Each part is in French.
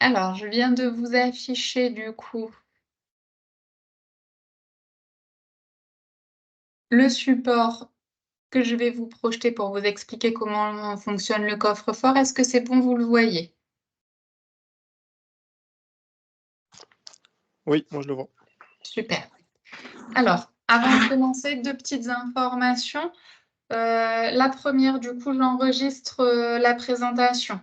Alors, je viens de vous afficher du coup le support que je vais vous projeter pour vous expliquer comment fonctionne le coffre-fort. Est-ce que c'est bon, vous le voyez? Oui, moi je le vois. Super. Alors, avant de commencer, 2 petites informations. La première, du coup, j'enregistre, la présentation.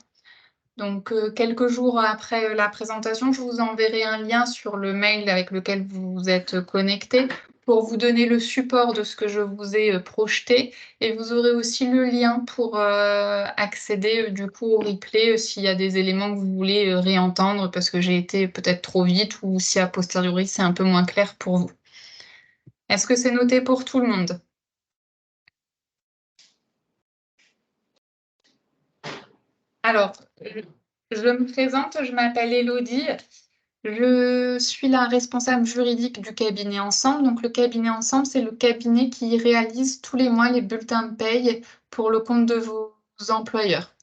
Donc, quelques jours après, la présentation, je vous enverrai un lien sur le mail avec lequel vous êtes connectés pour vous donner le support de ce que je vous ai, projeté et vous aurez aussi le lien pour, accéder, du coup, au replay, s'il y a des éléments que vous voulez, réentendre parce que j'ai été peut-être trop vite ou si a posteriori c'est un peu moins clair pour vous. Est-ce que c'est noté pour tout le monde? Alors, je me présente, je m'appelle Élodie. Je suis la responsable juridique du cabinet Ensemble. Donc, le cabinet Ensemble, c'est le cabinet qui réalise tous les mois les bulletins de paye pour le compte de vos employeurs.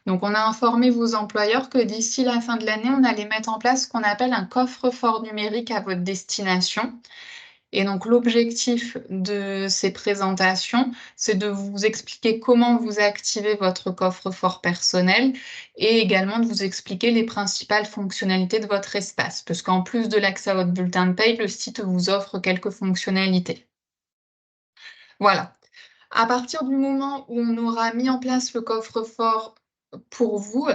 Donc, on a informé vos employeurs que d'ici la fin de l'année, on allait mettre en place ce qu'on appelle un coffre-fort numérique à votre destination. Et donc, l'objectif de ces présentations, c'est de vous expliquer comment vous activez votre coffre-fort personnel et également de vous expliquer les principales fonctionnalités de votre espace. Parce qu'en plus de l'accès à votre bulletin de paye, le site vous offre quelques fonctionnalités. Voilà. À partir du moment où on aura mis en place le coffre-fort pour vous,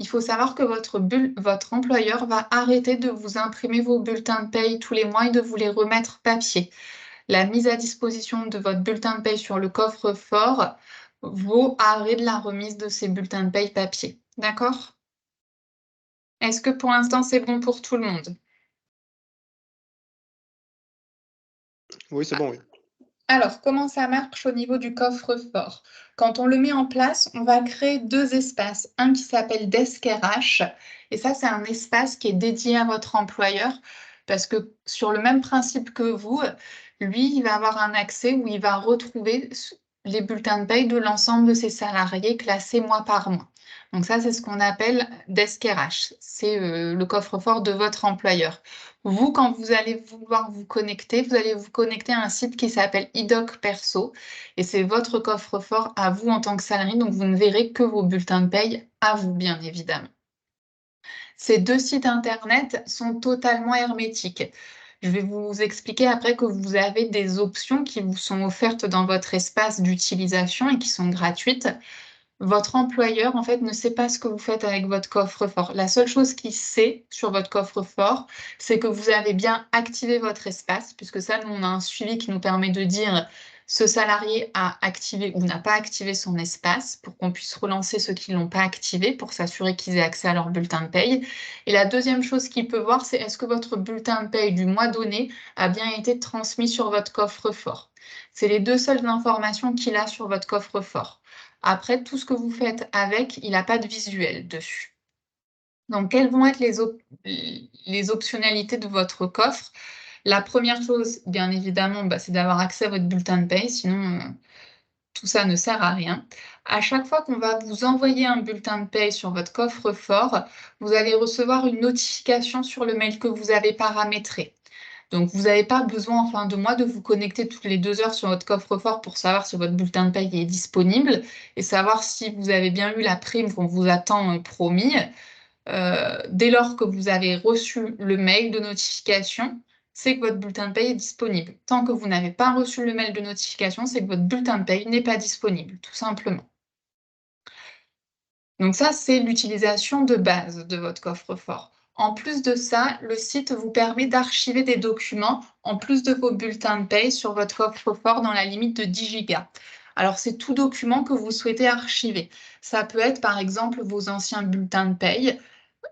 il faut savoir que votre employeur va arrêter de vous imprimer vos bulletins de paye tous les mois et de vous les remettre papier. La mise à disposition de votre bulletin de paye sur le coffre-fort vaut arrêt de la remise de ces bulletins de paye papier. D'accord? Est-ce que pour l'instant c'est bon pour tout le monde? Oui, c'est bon, oui. Alors, comment ça marche au niveau du coffre-fort? Quand on le met en place, on va créer 2 espaces. Un qui s'appelle Desk RH et ça, c'est un espace qui est dédié à votre employeur parce que sur le même principe que vous, lui, il va avoir un accès où il va retrouver les bulletins de paye de l'ensemble de ses salariés classés mois par mois. Donc ça, c'est ce qu'on appelle Desk RH. C'est le coffre-fort de votre employeur. Vous, quand vous allez vouloir vous connecter, vous allez vous connecter à un site qui s'appelle iDoc Perso et c'est votre coffre-fort à vous en tant que salarié, donc vous ne verrez que vos bulletins de paye à vous, bien évidemment. Ces 2 sites internet sont totalement hermétiques. Je vais vous expliquer après que vous avez des options qui vous sont offertes dans votre espace d'utilisation et qui sont gratuites. Votre employeur, en fait, ne sait pas ce que vous faites avec votre coffre-fort. La seule chose qu'il sait sur votre coffre-fort, c'est que vous avez bien activé votre espace, puisque ça, nous, on a un suivi qui nous permet de dire ce salarié a activé ou n'a pas activé son espace pour qu'on puisse relancer ceux qui ne l'ont pas activé pour s'assurer qu'ils aient accès à leur bulletin de paye. Et la deuxième chose qu'il peut voir, c'est est-ce que votre bulletin de paye du mois donné a bien été transmis sur votre coffre-fort. C'est les 2 seules informations qu'il a sur votre coffre-fort. Après, tout ce que vous faites avec, il n'a pas de visuel dessus. Donc, quelles vont être les optionnalités de votre coffre? La première chose, bien évidemment, c'est d'avoir accès à votre bulletin de paye, sinon tout ça ne sert à rien. À chaque fois qu'on va vous envoyer un bulletin de paye sur votre coffre-fort, vous allez recevoir une notification sur le mail que vous avez paramétré. Donc, vous n'avez pas besoin en fin de mois de vous connecter toutes les 2 heures sur votre coffre-fort pour savoir si votre bulletin de paye est disponible et savoir si vous avez bien eu la prime qu'on vous attend promis. Dès lors que vous avez reçu le mail de notification, c'est que votre bulletin de paye est disponible. Tant que vous n'avez pas reçu le mail de notification, c'est que votre bulletin de paye n'est pas disponible, tout simplement. Donc ça, c'est l'utilisation de base de votre coffre-fort. En plus de ça, le site vous permet d'archiver des documents en plus de vos bulletins de paye sur votre coffre-fort dans la limite de 10 gigas. Alors, c'est tout document que vous souhaitez archiver. Ça peut être, par exemple, vos anciens bulletins de paye,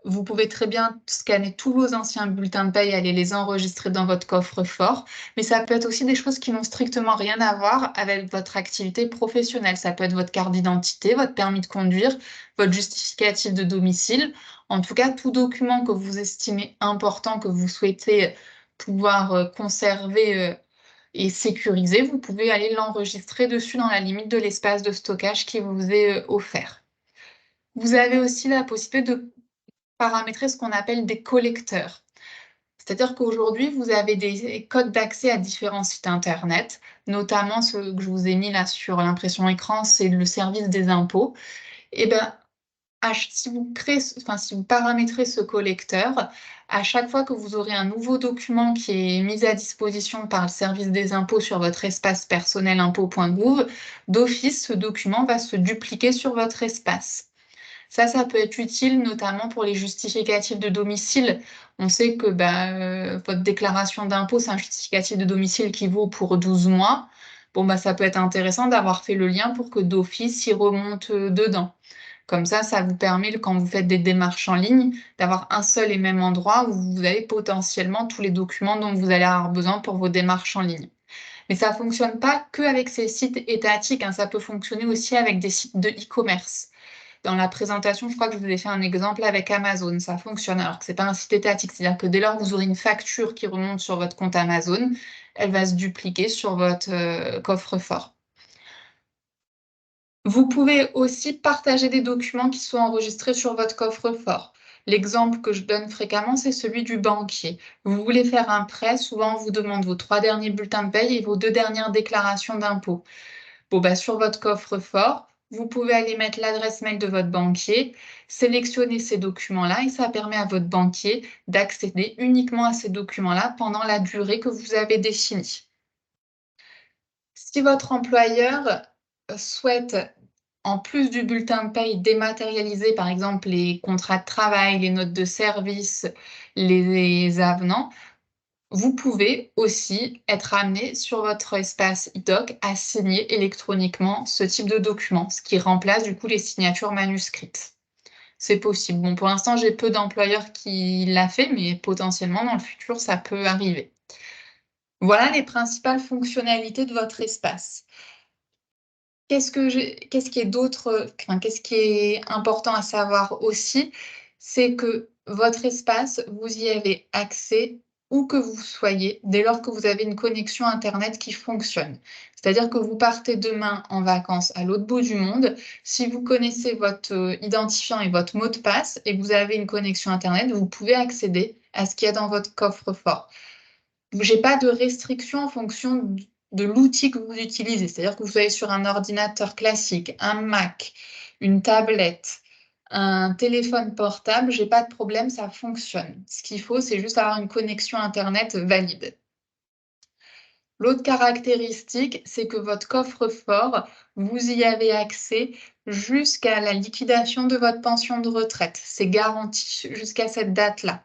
vous pouvez très bien scanner tous vos anciens bulletins de paye et aller les enregistrer dans votre coffre-fort, mais ça peut être aussi des choses qui n'ont strictement rien à voir avec votre activité professionnelle. Ça peut être votre carte d'identité, votre permis de conduire, votre justificatif de domicile. En tout cas, tout document que vous estimez important, que vous souhaitez pouvoir conserver et sécuriser, vous pouvez aller l'enregistrer dessus dans la limite de l'espace de stockage qui vous est offert. Vous avez aussi la possibilité de paramétrer ce qu'on appelle des collecteurs. C'est-à-dire qu'aujourd'hui, vous avez des codes d'accès à différents sites internet, notamment ceux que je vous ai mis là sur l'impression écran, c'est le service des impôts. Et ben, si vous créez, enfin, si vous paramétrez ce collecteur, à chaque fois que vous aurez un nouveau document qui est mis à disposition par le service des impôts sur votre espace personnel impôts.gouv, d'office, ce document va se dupliquer sur votre espace. Ça peut être utile notamment pour les justificatifs de domicile. On sait que votre déclaration d'impôt, c'est un justificatif de domicile qui vaut pour 12 mois. Bon, ça peut être intéressant d'avoir fait le lien pour que d'office, il remonte dedans. Comme ça vous permet, quand vous faites des démarches en ligne, d'avoir un seul et même endroit où vous avez potentiellement tous les documents dont vous allez avoir besoin pour vos démarches en ligne. Mais ça ne fonctionne pas qu'avec ces sites étatiques, hein, ça peut fonctionner aussi avec des sites de e-commerce. Dans la présentation, je crois que je vous ai fait un exemple avec Amazon. Ça fonctionne alors que ce n'est pas un site étatique. C'est-à-dire que dès lors que vous aurez une facture qui remonte sur votre compte Amazon, elle va se dupliquer sur votre coffre-fort. Vous pouvez aussi partager des documents qui sont enregistrés sur votre coffre-fort. L'exemple que je donne fréquemment, c'est celui du banquier. Vous voulez faire un prêt, souvent on vous demande vos 3 derniers bulletins de paye et vos 2 dernières déclarations d'impôt. Sur votre coffre-fort, vous pouvez aller mettre l'adresse mail de votre banquier, sélectionner ces documents-là et ça permet à votre banquier d'accéder uniquement à ces documents-là pendant la durée que vous avez définie. Si votre employeur souhaite, en plus du bulletin de paye, dématérialiser par exemple les contrats de travail, les notes de service, les avenants, vous pouvez aussi être amené sur votre espace e-doc à signer électroniquement ce type de document, ce qui remplace du coup les signatures manuscrites. C'est possible. Bon, pour l'instant, j'ai peu d'employeurs qui l'ont fait, mais potentiellement dans le futur, ça peut arriver. Voilà les principales fonctionnalités de votre espace. Qu'est-ce qui est important à savoir aussi, c'est que votre espace, vous y avez accès où que vous soyez, dès lors que vous avez une connexion internet qui fonctionne. C'est-à-dire que vous partez demain en vacances à l'autre bout du monde, si vous connaissez votre identifiant et votre mot de passe et que vous avez une connexion internet, vous pouvez accéder à ce qu'il y a dans votre coffre-fort. J'ai pas de restriction en fonction de l'outil que vous utilisez. C'est-à-dire que vous soyez sur un ordinateur classique, un Mac, une tablette, un téléphone portable, j'ai pas de problème, ça fonctionne. Ce qu'il faut, c'est juste avoir une connexion internet valide. L'autre caractéristique, c'est que votre coffre-fort, vous y avez accès jusqu'à la liquidation de votre pension de retraite. C'est garanti jusqu'à cette date-là.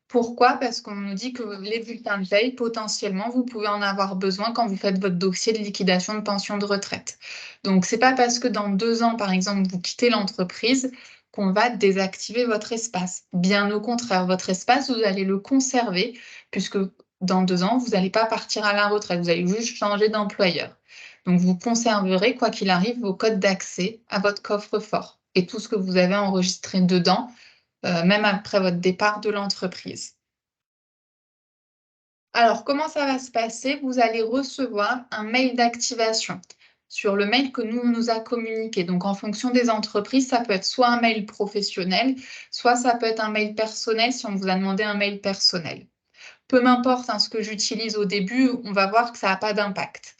Pourquoi? Parce qu'on nous dit que les bulletins de paye, potentiellement, vous pouvez en avoir besoin quand vous faites votre dossier de liquidation de pension de retraite. Donc, c'est pas parce que dans 2 ans, par exemple, vous quittez l'entreprise qu'on va désactiver votre espace. Bien au contraire, votre espace, vous allez le conserver puisque dans 2 ans, vous n'allez pas partir à la retraite, vous allez juste changer d'employeur. Donc, vous conserverez, quoi qu'il arrive, vos codes d'accès à votre coffre-fort et tout ce que vous avez enregistré dedans, même après votre départ de l'entreprise. Alors, comment ça va se passer? Vous allez recevoir un mail d'activation sur le mail que nous, on nous a communiqué. Donc, en fonction des entreprises, ça peut être soit un mail professionnel, soit ça peut être un mail personnel si on vous a demandé un mail personnel. Peu m'importe ce que j'utilise au début, on va voir que ça n'a pas d'impact.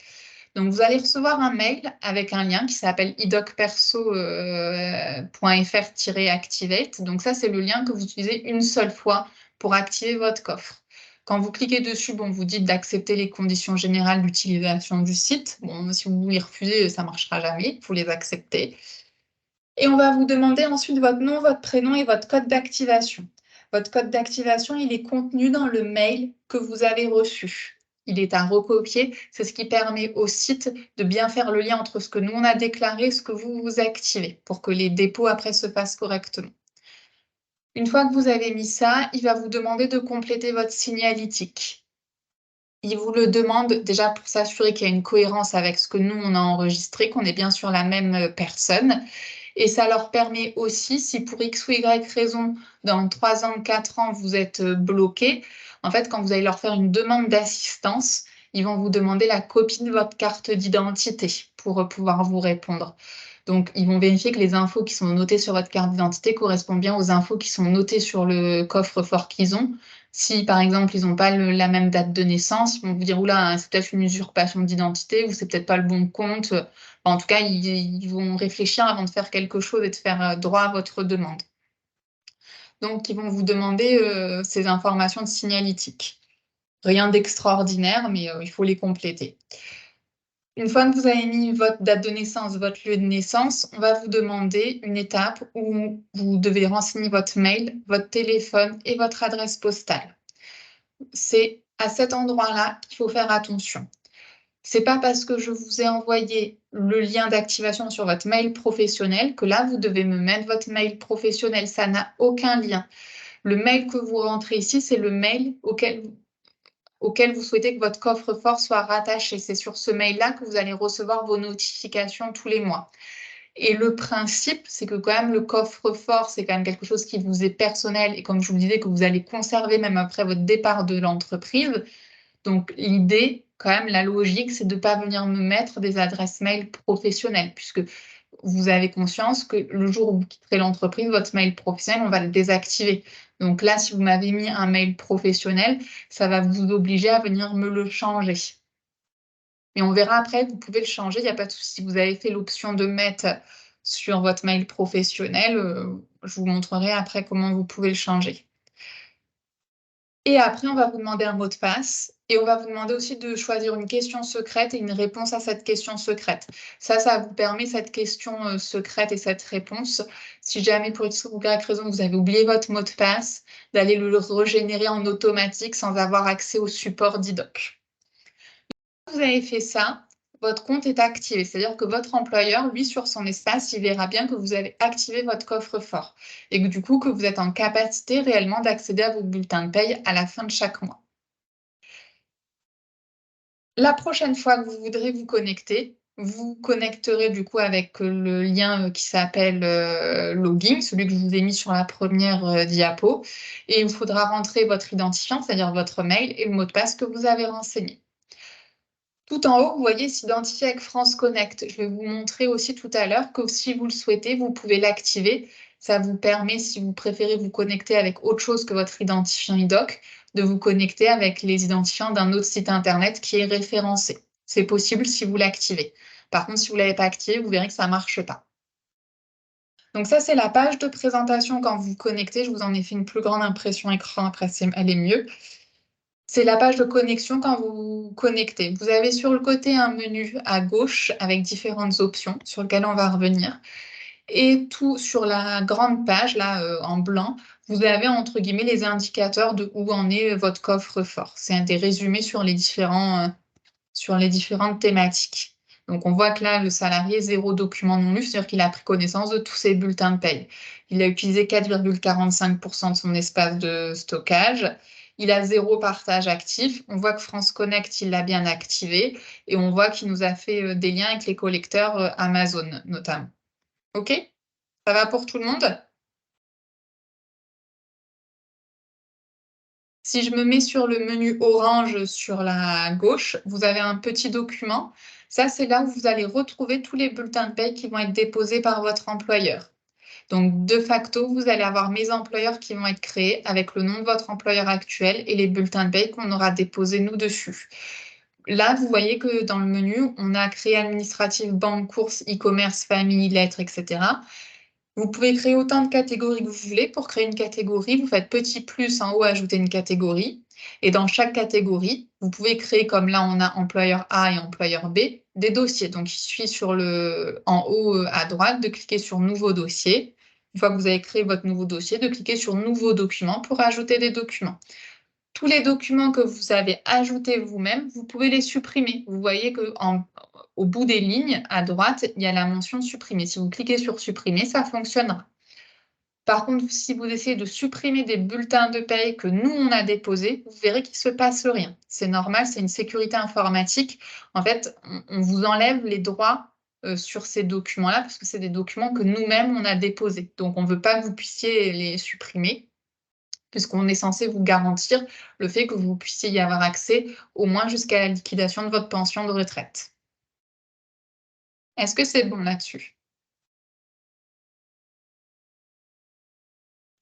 Donc, vous allez recevoir un mail avec un lien qui s'appelle idocperso.fr-activate. Donc, ça, c'est le lien que vous utilisez une seule fois pour activer votre coffre. Quand vous cliquez dessus, vous dites d'accepter les conditions générales d'utilisation du site. Bon, si vous les refusez, ça ne marchera jamais. Il faut les accepter. Et on va vous demander ensuite votre nom, votre prénom et votre code d'activation. Votre code d'activation, il est contenu dans le mail que vous avez reçu. Il est à recopier. C'est ce qui permet au site de bien faire le lien entre ce que nous, on a déclaré et ce que vous activez pour que les dépôts après se passent correctement. Une fois que vous avez mis ça, il va vous demander de compléter votre signalétique. Il vous le demande déjà pour s'assurer qu'il y a une cohérence avec ce que nous, on a enregistré, qu'on est bien sur la même personne. Et ça leur permet aussi, si pour X ou Y raison, dans 3 ans, 4 ans, vous êtes bloqué, en fait, quand vous allez leur faire une demande d'assistance, ils vont vous demander la copie de votre carte d'identité pour pouvoir vous répondre. Donc, ils vont vérifier que les infos qui sont notées sur votre carte d'identité correspondent bien aux infos qui sont notées sur le coffre-fort qu'ils ont. Si, par exemple, ils n'ont pas la même date de naissance, ils vont vous dire, oula, c'est peut-être une usurpation d'identité ou c'est peut-être pas le bon compte. En tout cas, ils vont réfléchir avant de faire quelque chose et de faire droit à votre demande. Donc, ils vont vous demander ces informations de signalétique. Rien d'extraordinaire, mais il faut les compléter. Une fois que vous avez mis votre date de naissance, votre lieu de naissance, on va vous demander une étape où vous devez renseigner votre mail, votre téléphone et votre adresse postale. C'est à cet endroit-là qu'il faut faire attention. C'est pas parce que je vous ai envoyé le lien d'activation sur votre mail professionnel que là, vous devez me mettre votre mail professionnel. Ça n'a aucun lien. Le mail que vous rentrez ici, c'est le mail auquel vous souhaitez que votre coffre-fort soit rattaché. C'est sur ce mail-là que vous allez recevoir vos notifications tous les mois. Et le principe, c'est que quand même le coffre-fort, c'est quand même quelque chose qui vous est personnel et comme je vous le disais, que vous allez conserver même après votre départ de l'entreprise. Donc l'idée, quand même, la logique, c'est de ne pas venir me mettre des adresses mail professionnelles puisque vous avez conscience que le jour où vous quitterez l'entreprise, votre mail professionnel, on va le désactiver. Donc là, si vous m'avez mis un mail professionnel, ça va vous obliger à venir me le changer. Et on verra après, vous pouvez le changer, il n'y a pas de souci. Si vous avez fait l'option de mettre sur votre mail professionnel, je vous montrerai après comment vous pouvez le changer. Et après, on va vous demander un mot de passe et on va vous demander aussi de choisir une question secrète et une réponse à cette question secrète. Ça vous permet cette question secrète et cette réponse. Si jamais pour une ou quelque raison vous avez oublié votre mot de passe, d'aller le régénérer en automatique sans avoir accès au support d'IDOC. Une fois que vous avez fait ça, votre compte est activé. C'est-à-dire que votre employeur, lui, sur son espace, il verra bien que vous avez activé votre coffre-fort et que du coup, que vous êtes en capacité réellement d'accéder à vos bulletins de paye à la fin de chaque mois. La prochaine fois que vous voudrez vous connecter, vous connecterez du coup avec le lien qui s'appelle login, celui que je vous ai mis sur la première diapo, et il vous faudra rentrer votre identifiant, c'est-à-dire votre mail et le mot de passe que vous avez renseigné. Tout en haut, vous voyez s'identifier avec France Connect. Je vais vous montrer aussi tout à l'heure que si vous le souhaitez, vous pouvez l'activer. Ça vous permet, si vous préférez vous connecter avec autre chose que votre identifiant IDOC, de vous connecter avec les identifiants d'un autre site internet qui est référencé. C'est possible si vous l'activez. Par contre, si vous ne l'avez pas activé, vous verrez que ça ne marche pas. Donc ça, c'est la page de présentation quand vous vous connectez. Je vous en ai fait une plus grande impression écran, après elle est mieux. C'est la page de connexion quand vous vous connectez. Vous avez sur le côté un menu à gauche avec différentes options sur lesquelles on va revenir. Et tout sur la grande page, là, en blanc, vous avez entre guillemets les indicateurs de où en est votre coffre-fort. C'est des résumés sur les différentes thématiques. Donc, on voit que là, le salarié, 0 document non lu, c'est-à-dire qu'il a pris connaissance de tous ses bulletins de paye. Il a utilisé 4,45% de son espace de stockage. Il a 0 partage actif. On voit que France Connect, il l'a bien activé. Et on voit qu'il nous a fait des liens avec les collecteurs Amazon, notamment. OK? Ça va pour tout le monde? Si je me mets sur le menu orange sur la gauche, vous avez un petit document. Ça, c'est là où vous allez retrouver tous les bulletins de paye qui vont être déposés par votre employeur. Donc, de facto, vous allez avoir mes employeurs qui vont être créés avec le nom de votre employeur actuel et les bulletins de paye qu'on aura déposés nous dessus. Là, vous voyez que dans le menu, on a créé administratif, banque, course, e-commerce, famille, lettres, etc. Vous pouvez créer autant de catégories que vous voulez. Pour créer une catégorie, vous faites petit plus en haut, ajouter une catégorie. Et dans chaque catégorie, vous pouvez créer, comme là, on a employeur A et employeur B, des dossiers. Donc, il suffit en haut à droite de cliquer sur Nouveau dossier. Une fois que vous avez créé votre nouveau dossier, de cliquer sur Nouveau document pour ajouter des documents. Tous les documents que vous avez ajoutés vous-même, vous pouvez les supprimer. Vous voyez qu'au bout des lignes, à droite, il y a la mention supprimer. Si vous cliquez sur supprimer, ça fonctionnera. Par contre, si vous essayez de supprimer des bulletins de paye que nous, on a déposés, vous verrez qu'il ne se passe rien. C'est normal, c'est une sécurité informatique. En fait, on vous enlève les droits sur ces documents-là parce que c'est des documents que nous-mêmes, on a déposés. Donc, on ne veut pas que vous puissiez les supprimer puisqu'on est censé vous garantir le fait que vous puissiez y avoir accès au moins jusqu'à la liquidation de votre pension de retraite. Est-ce que c'est bon là-dessus?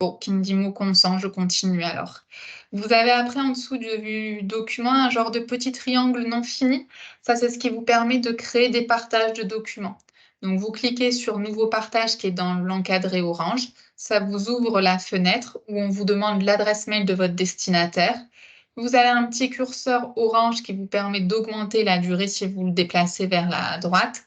Bon, qui me dit mot consent, je continue alors. Vous avez après en dessous du document un genre de petit triangle non fini. Ça, c'est ce qui vous permet de créer des partages de documents. Donc, vous cliquez sur Nouveau partage qui est dans l'encadré orange. Ça vous ouvre la fenêtre où on vous demande l'adresse mail de votre destinataire. Vous avez un petit curseur orange qui vous permet d'augmenter la durée si vous le déplacez vers la droite.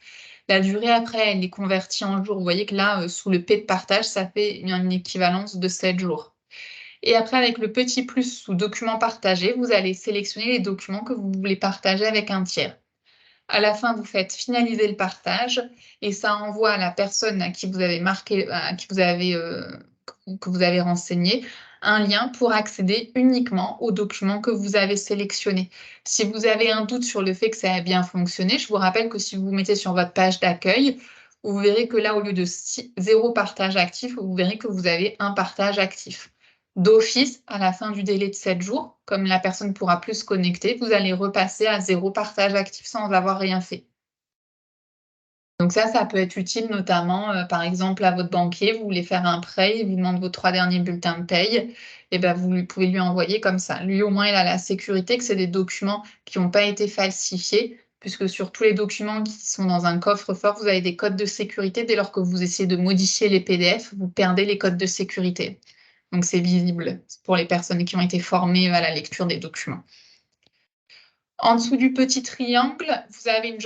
La durée après, elle est convertie en jours. Vous voyez que là, sous le P de partage, ça fait une équivalence de 7 jours. Et après, avec le petit plus sous documents partagés, vous allez sélectionner les documents que vous voulez partager avec un tiers. À la fin, vous faites finaliser le partage et ça envoie à la personne à qui vous avez marqué, à qui vous avez, que vous avez renseigné, un lien pour accéder uniquement aux documents que vous avez sélectionnés. Si vous avez un doute sur le fait que ça a bien fonctionné, je vous rappelle que si vous vous mettez sur votre page d'accueil, vous verrez que là, au lieu de 0 partage actif, vous verrez que vous avez un partage actif. D'office, à la fin du délai de 7 jours, comme la personne pourra plus se connecter, vous allez repasser à 0 partage actif sans avoir rien fait. Donc ça peut être utile notamment, par exemple, à votre banquier, vous voulez faire un prêt, il vous demande vos 3 derniers bulletins de paye, et ben pouvez lui envoyer comme ça. Lui, au moins, il a la sécurité que c'est des documents qui n'ont pas été falsifiés, puisque sur tous les documents qui sont dans un coffre-fort, vous avez des codes de sécurité. Dès lors que vous essayez de modifier les PDF, vous perdez les codes de sécurité. Donc c'est visible pour les personnes qui ont été formées à la lecture des documents. En dessous du petit triangle, vous avez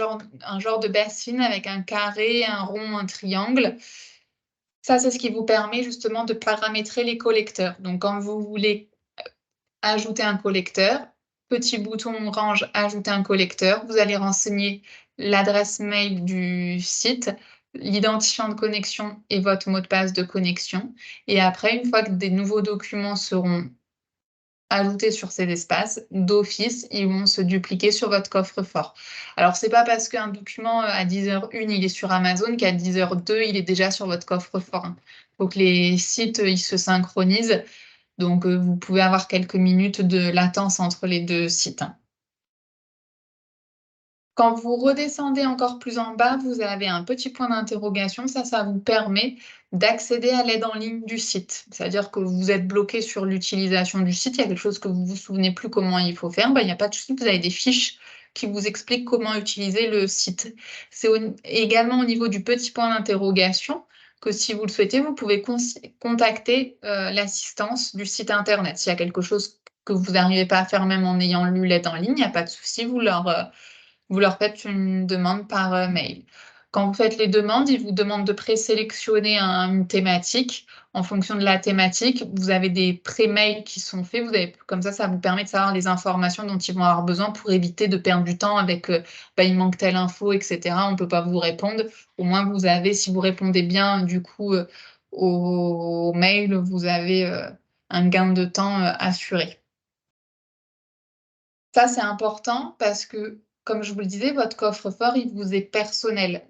un genre de bassine avec un carré, un rond, un triangle. Ça, c'est ce qui vous permet justement de paramétrer les collecteurs. Donc, quand vous voulez ajouter un collecteur, petit bouton orange ajouter un collecteur, vous allez renseigner l'adresse mail du site, l'identifiant de connexion et votre mot de passe de connexion. Et après, une fois que des nouveaux documents seront ajoutés sur ces espaces, d'office, ils vont se dupliquer sur votre coffre-fort. Alors, c'est pas parce qu'un document à 10h01, il est sur Amazon qu'à 10h02, il est déjà sur votre coffre-fort. Il faut que les sites, ils se synchronisent. Donc, vous pouvez avoir quelques minutes de latence entre les deux sites. Quand vous redescendez encore plus en bas, vous avez un petit point d'interrogation. Ça vous permet d'accéder à l'aide en ligne du site. C'est-à-dire que vous êtes bloqué sur l'utilisation du site, il y a quelque chose que vous ne vous souvenez plus comment il faut faire, il n'y a pas de souci, vous avez des fiches qui vous expliquent comment utiliser le site. C'est également au niveau du petit point d'interrogation que si vous le souhaitez, vous pouvez contacter l'assistance du site Internet. S'il y a quelque chose que vous n'arrivez pas à faire même en ayant lu l'aide en ligne, il n'y a pas de souci, vous leur faites une demande par mail. Quand vous faites les demandes, ils vous demandent de présélectionner une thématique. En fonction de la thématique, vous avez des pré-mails qui sont faits. Comme ça vous permet de savoir les informations dont ils vont avoir besoin pour éviter de perdre du temps avec il manque telle info, etc. On ne peut pas vous répondre. Au moins, vous avez, si vous répondez bien du coup au mail, vous avez un gain de temps assuré. Ça, c'est important parce que, comme je vous le disais, votre coffre-fort, il vous est personnel.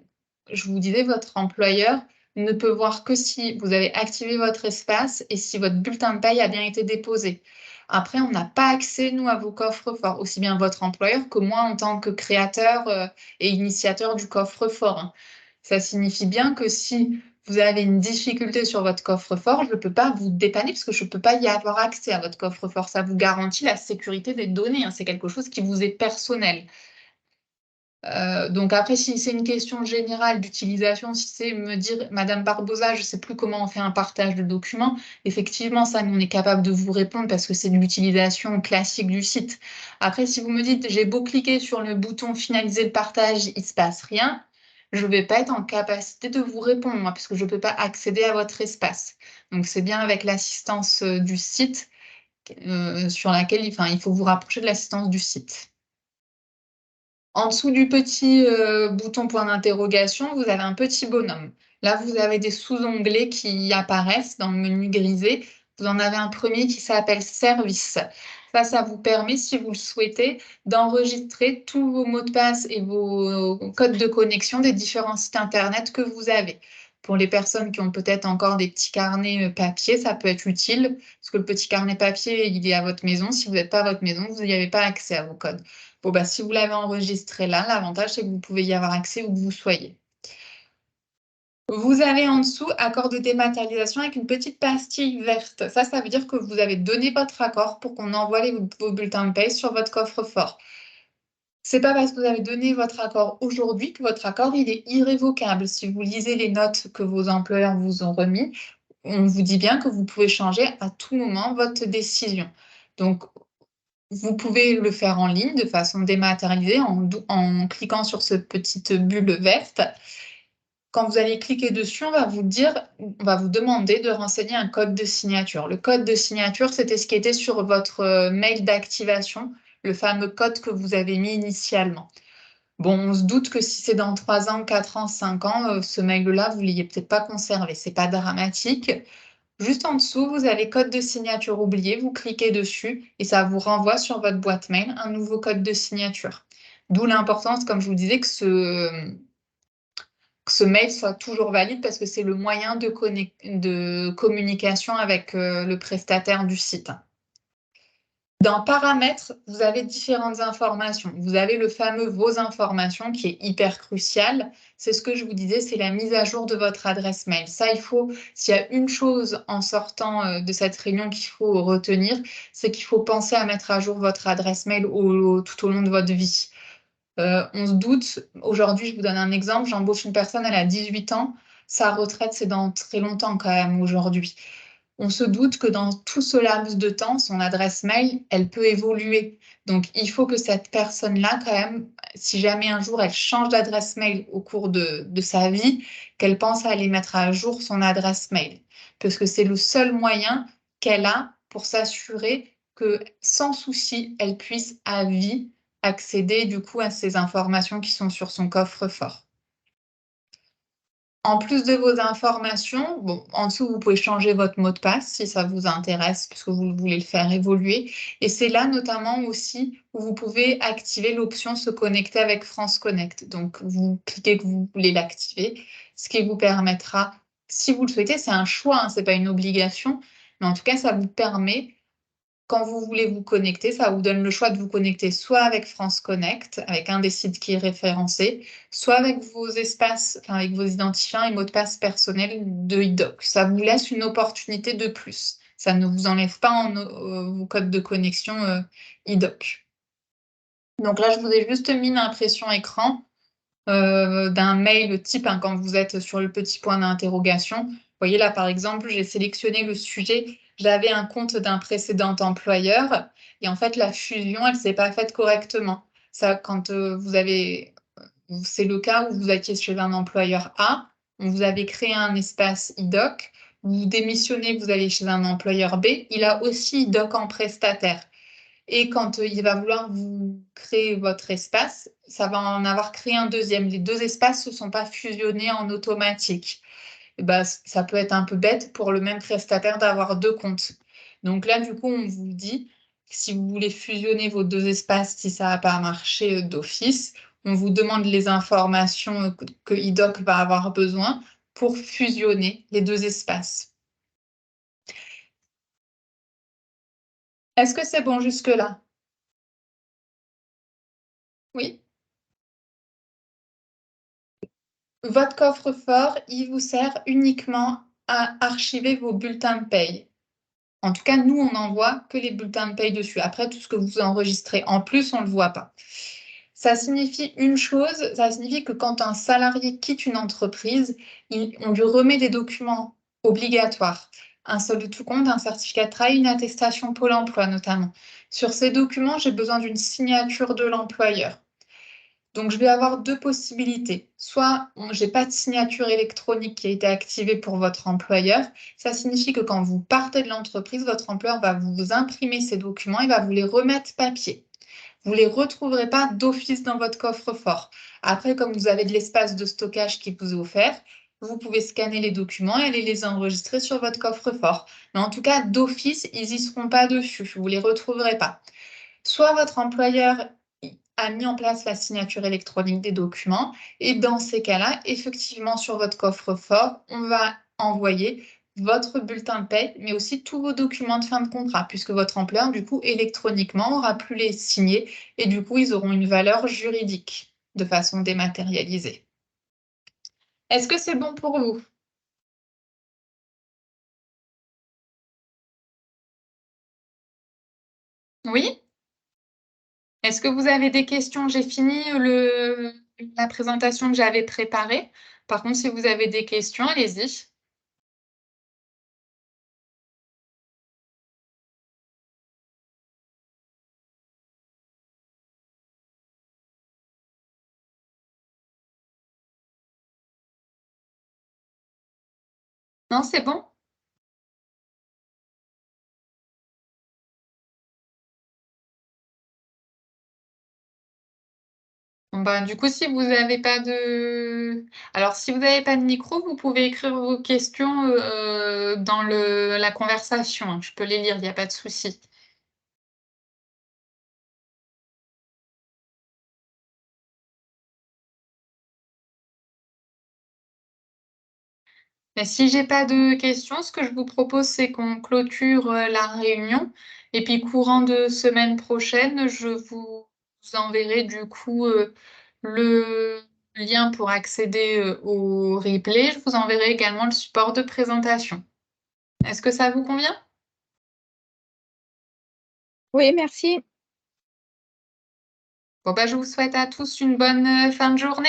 Je vous disais, votre employeur ne peut voir que si vous avez activé votre espace et si votre bulletin de paye a bien été déposé. Après, on n'a pas accès, nous, à vos coffres-forts, aussi bien votre employeur que moi en tant que créateur et initiateur du coffre-fort, hein. Ça signifie bien que si vous avez une difficulté sur votre coffre-fort, je ne peux pas vous dépanner parce que je ne peux pas y avoir accès à votre coffre-fort. Ça vous garantit la sécurité des données, hein. C'est quelque chose qui vous est personnel. Donc après, si c'est une question générale d'utilisation, si c'est me dire, Madame Barbosa, je ne sais plus comment on fait un partage de documents, effectivement, ça, nous, on est capable de vous répondre parce que c'est de l'utilisation classique du site. Après, si vous me dites, j'ai beau cliquer sur le bouton finaliser le partage, il ne se passe rien, je ne vais pas être en capacité de vous répondre, moi, parce que je ne peux pas accéder à votre espace. Donc, c'est bien avec l'assistance du site sur laquelle il faut vous rapprocher de l'assistance du site. En dessous du petit bouton point d'interrogation, vous avez un petit bonhomme. Là, vous avez des sous-onglets qui apparaissent dans le menu grisé. Vous en avez un premier qui s'appelle Service. Ça vous permet, si vous le souhaitez, d'enregistrer tous vos mots de passe et vos codes de connexion des différents sites Internet que vous avez. Pour les personnes qui ont peut-être encore des petits carnets papier, ça peut être utile, parce que le petit carnet papier, il est à votre maison. Si vous n'êtes pas à votre maison, vous n'y avez pas accès à vos codes. Bon, si vous l'avez enregistré là, l'avantage, c'est que vous pouvez y avoir accès où que vous soyez. Vous avez en dessous accord de dématérialisation avec une petite pastille verte. Ça veut dire que vous avez donné votre accord pour qu'on envoie vos bulletins de paie sur votre coffre-fort. C'est pas parce que vous avez donné votre accord aujourd'hui que votre accord il est irrévocable. Si vous lisez les notes que vos employeurs vous ont remis, on vous dit bien que vous pouvez changer à tout moment votre décision. Donc, vous pouvez le faire en ligne de façon dématérialisée en cliquant sur cette petite bulle verte. Quand vous allez cliquer dessus, on va vous demander de renseigner un code de signature. Le code de signature, c'était ce qui était sur votre mail d'activation, le fameux code que vous avez mis initialement. Bon, on se doute que si c'est dans 3 ans, 4 ans, 5 ans, ce mail-là, vous ne l'ayez peut-être pas conservé. Ce n'est pas dramatique. Juste en dessous, vous avez code de signature oublié. Vous cliquez dessus et ça vous renvoie sur votre boîte mail un nouveau code de signature. D'où l'importance, comme je vous disais, que ce mail soit toujours valide parce que c'est le moyen de communication avec le prestataire du site. Dans paramètres, vous avez différentes informations. Vous avez le fameux vos informations qui est hyper crucial. C'est ce que je vous disais, c'est la mise à jour de votre adresse mail. Ça, s'il y a une chose en sortant de cette réunion qu'il faut retenir, c'est qu'il faut penser à mettre à jour votre adresse mail tout au long de votre vie. On se doute, aujourd'hui, je vous donne un exemple, j'embauche une personne, elle a 18 ans, sa retraite, c'est dans très longtemps quand même aujourd'hui. On se doute que dans tout ce laps de temps, son adresse mail, elle peut évoluer. Donc, il faut que cette personne-là, quand même, si jamais un jour elle change d'adresse mail au cours de sa vie, qu'elle pense à aller mettre à jour son adresse mail. Parce que c'est le seul moyen qu'elle a pour s'assurer que, sans souci, elle puisse à vie accéder du coup à ces informations qui sont sur son coffre-fort. En plus de vos informations, bon, en dessous, vous pouvez changer votre mot de passe si ça vous intéresse, puisque vous voulez le faire évoluer. Et c'est là notamment aussi où vous pouvez activer l'option se connecter avec France Connect. Donc, vous cliquez que vous voulez l'activer, ce qui vous permettra, si vous le souhaitez, c'est un choix, hein, ce n'est pas une obligation, mais en tout cas, ça vous permet quand vous voulez vous connecter, ça vous donne le choix de vous connecter soit avec France Connect, avec un des sites qui est référencé, soit avec vos espaces, enfin avec vos identifiants et mots de passe personnels de IDOC. Ça vous laisse une opportunité de plus. Ça ne vous enlève pas vos codes de connexion IDOC. Donc là, je vous ai juste mis une impression écran d'un mail type hein, quand vous êtes sur le petit point d'interrogation. Vous voyez là, par exemple, j'ai sélectionné le sujet. J'avais un compte d'un précédent employeur et en fait, la fusion, elle ne s'est pas faite correctement. Ça, quand c'est le cas où vous étiez chez un employeur A, vous avez créé un espace IDOC, vous démissionnez, vous allez chez un employeur B, il a aussi IDOC en prestataire. Et quand il va vouloir vous créer votre espace, ça va en avoir créé un deuxième. Les deux espaces ne se sont pas fusionnés en automatique. Et ben, ça peut être un peu bête pour le même prestataire d'avoir deux comptes. Donc là, du coup, on vous dit, si vous voulez fusionner vos deux espaces, si ça n'a pas marché d'office, on vous demande les informations que IDOC va avoir besoin pour fusionner les deux espaces. Est-ce que c'est bon jusque-là? Oui? Votre coffre-fort, il vous sert uniquement à archiver vos bulletins de paye. En tout cas, nous, on n'envoie que les bulletins de paye dessus. Après, tout ce que vous enregistrez en plus, on ne le voit pas. Ça signifie une chose, ça signifie que quand un salarié quitte une entreprise, on lui remet des documents obligatoires. Un solde de tout compte, un certificat de travail, une attestation Pôle emploi notamment. Sur ces documents, j'ai besoin d'une signature de l'employeur. Donc, je vais avoir deux possibilités. Soit je n'ai pas de signature électronique qui a été activée pour votre employeur. Ça signifie que quand vous partez de l'entreprise, votre employeur va vous imprimer ces documents et va vous les remettre papier. Vous ne les retrouverez pas d'office dans votre coffre-fort. Après, comme vous avez de l'espace de stockage qui vous est offert, vous pouvez scanner les documents et aller les enregistrer sur votre coffre-fort. Mais en tout cas, d'office, ils n'y seront pas dessus. Vous ne les retrouverez pas. Soit votre employeur a mis en place la signature électronique des documents et dans ces cas-là, effectivement, sur votre coffre-fort, on va envoyer votre bulletin de paie, mais aussi tous vos documents de fin de contrat, puisque votre employeur, du coup, électroniquement, aura pu les signer et du coup, ils auront une valeur juridique de façon dématérialisée. Est-ce que c'est bon pour vous? Oui? Est-ce que vous avez des questions? J'ai fini la présentation que j'avais préparée. Par contre, si vous avez des questions, allez-y. Non, c'est bon? Bon, ben, du coup, si vous n'avez pas de... Alors, si vous n'avez pas de micro, vous pouvez écrire vos questions dans la conversation, hein. Je peux les lire, il n'y a pas de souci. Mais si j'ai pas de questions, ce que je vous propose, c'est qu'on clôture la réunion. Et puis, courant de semaine prochaine, je vous enverrai du coup le lien pour accéder au replay. Je vous enverrai également le support de présentation. Est-ce que ça vous convient? Oui, merci. Bon, bah, je vous souhaite à tous une bonne fin de journée.